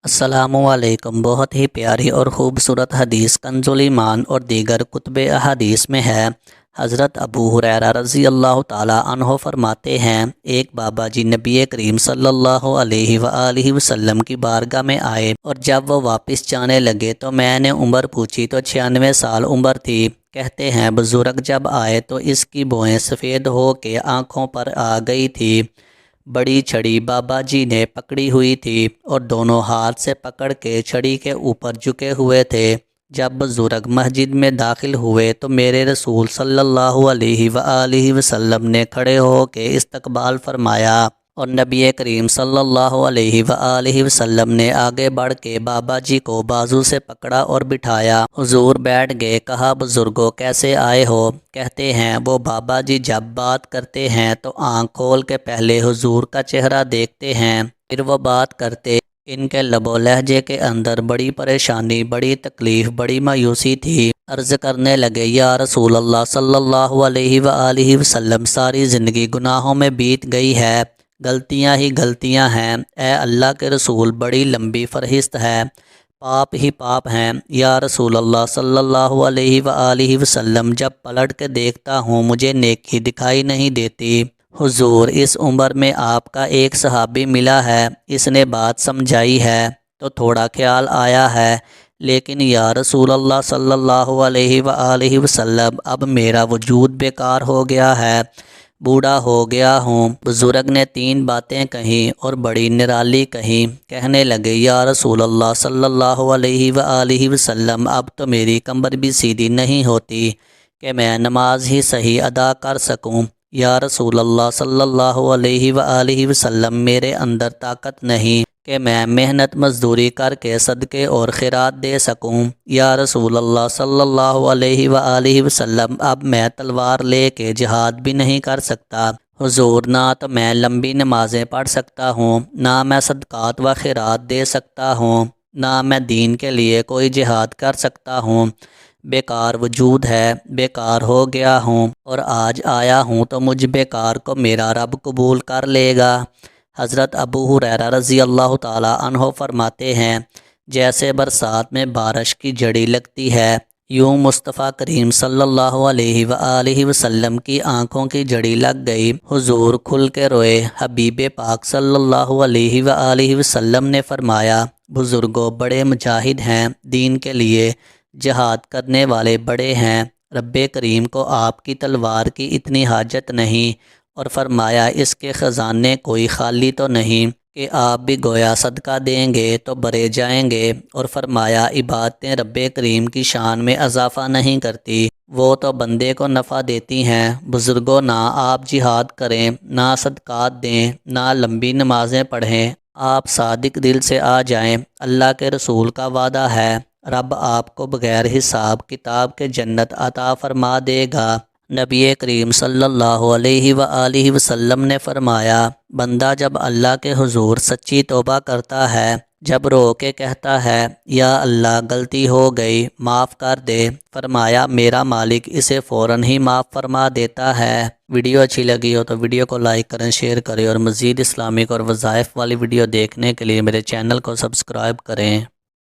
السلام علیکم۔ بہت ہی پیاری اور خوبصورت حدیث کنز الایمان اور دیگر کتب احادیث میں ہے۔ حضرت ابو ہریرہ رضی اللہ تعالیٰ عنہ فرماتے ہیں، ایک بابا جی نبی کریم صلی اللہ علیہ وآلہ وسلم کی بارگاہ میں آئے اور جب وہ واپس جانے لگے تو میں نے عمر پوچھی تو 96 سال عمر تھی۔ کہتے ہیں بزرگ جب آئے تو اس کی بوئیں سفید ہو کے آنکھوں پر آ گئی تھی۔ بڑی چھڑی بابا جی نے پکڑی ہوئی تھی اور دونوں ہاتھ سے پکڑ کے چھڑی کے اوپر جھکے ہوئے تھے۔ جب بزرگ مسجد میں داخل ہوئے تو میرے رسول صلی اللہ علیہ وآلہ وسلم نے کھڑے ہو کے استقبال فرمایا اور نبی کریم صلی اللہ علیہ وآلہ وسلم نے آگے بڑھ کے بابا جی کو بازو سے پکڑا اور بٹھایا۔ حضور بیٹھ گئے۔ کہا بزرگوں کیسے آئے ہو؟ کہتے ہیں وہ بابا جی جب بات کرتے ہیں تو آنکھ کھول کے پہلے حضور کا چہرہ دیکھتے ہیں، پھر وہ بات کرتے۔ ان کے لب و لہجے کے اندر بڑی پریشانی، بڑی تکلیف، بڑی مایوسی تھی۔ عرض کرنے لگے یا رسول اللہ صلی اللہ علیہ وآلہ وسلم، ساری زندگی گناہوں میں بیت گئی ہے، غلطیاں ہی غلطیاں ہیں۔ اے اللہ کے رسول بڑی لمبی فہرست ہے، پاپ ہی پاپ ہیں۔ یا رسول اللہ صلی اللہ علیہ وآلہ وسلم جب پلٹ کے دیکھتا ہوں مجھے نیکی دکھائی نہیں دیتی۔ حضور اس عمر میں آپ کا ایک صحابی ملا ہے، اس نے بات سمجھائی ہے تو تھوڑا خیال آیا ہے، لیکن یا رسول اللہ صلی اللہ علیہ وآلہ وسلم اب میرا وجود بیکار ہو گیا ہے، بوڑھا ہو گیا ہوں۔ بزرگ نے 3 باتیں کہیں اور بڑی نرالی کہیں۔ کہنے لگے یا رسول اللہ صلی اللہ علیہ وآلہ وسلم اب تو میری کمر بھی سیدھی نہیں ہوتی کہ میں نماز ہی صحیح ادا کر سکوں۔ یا رسول اللہ صلی اللہ علیہ وآلہ وسلم میرے اندر طاقت نہیں کہ میں محنت مزدوری کر کے صدقے اور خیرات دے سکوں۔ یا رسول اللہ صلی اللہ علیہ وآلہ وسلم اب میں تلوار لے کے جہاد بھی نہیں کر سکتا۔ حضور نہ تو میں لمبی نمازیں پڑھ سکتا ہوں، نہ میں صدقات و خیرات دے سکتا ہوں، نہ میں دین کے لیے کوئی جہاد کر سکتا ہوں۔ بیکار وجود ہے، بیکار ہو گیا ہوں، اور آج آیا ہوں تو مجھ بیکار کو میرا رب قبول کر لے گا۔ حضرت ابو ہریرہ رضی اللہ تعالیٰ عنہ فرماتے ہیں، جیسے برسات میں بارش کی جڑی لگتی ہے، یوں مصطفیٰ کریم صلی اللہ علیہ وآلہ وسلم کی آنکھوں کی جڑی لگ گئی۔ حضور کھل کے روئے۔ حبیب پاک صلی اللہ علیہ وآلہ وسلم نے فرمایا، بزرگوں بڑے مجاہد ہیں، دین کے لیے جہاد کرنے والے بڑے ہیں، رب کریم کو آپ کی تلوار کی اتنی حاجت نہیں، اور فرمایا اس کے خزانے کوئی خالی تو نہیں کہ آپ بھی گویا صدقہ دیں گے تو بھرے جائیں گے، اور فرمایا عبادتیں رب کریم کی شان میں اضافہ نہیں کرتی، وہ تو بندے کو نفع دیتی ہیں۔ بزرگوں نہ آپ جہاد کریں، نہ صدقات دیں، نہ لمبی نمازیں پڑھیں، آپ صادق دل سے آ جائیں، اللہ کے رسول کا وعدہ ہے، رب آپ کو بغیر حساب کتاب کے جنت عطا فرما دے گا۔ نبی کریم صلی اللہ علیہ وآلہ وسلم نے فرمایا، بندہ جب اللہ کے حضور سچی توبہ کرتا ہے، جب رو کے کہتا ہے یا اللہ غلطی ہو گئی معاف کر دے، فرمایا میرا مالک اسے فوراً ہی معاف فرما دیتا ہے۔ ویڈیو اچھی لگی ہو تو ویڈیو کو لائک کریں، شیئر کریں، اور مزید اسلامک اور وظائف والی ویڈیو دیکھنے کے لیے میرے چینل کو سبسکرائب کریں۔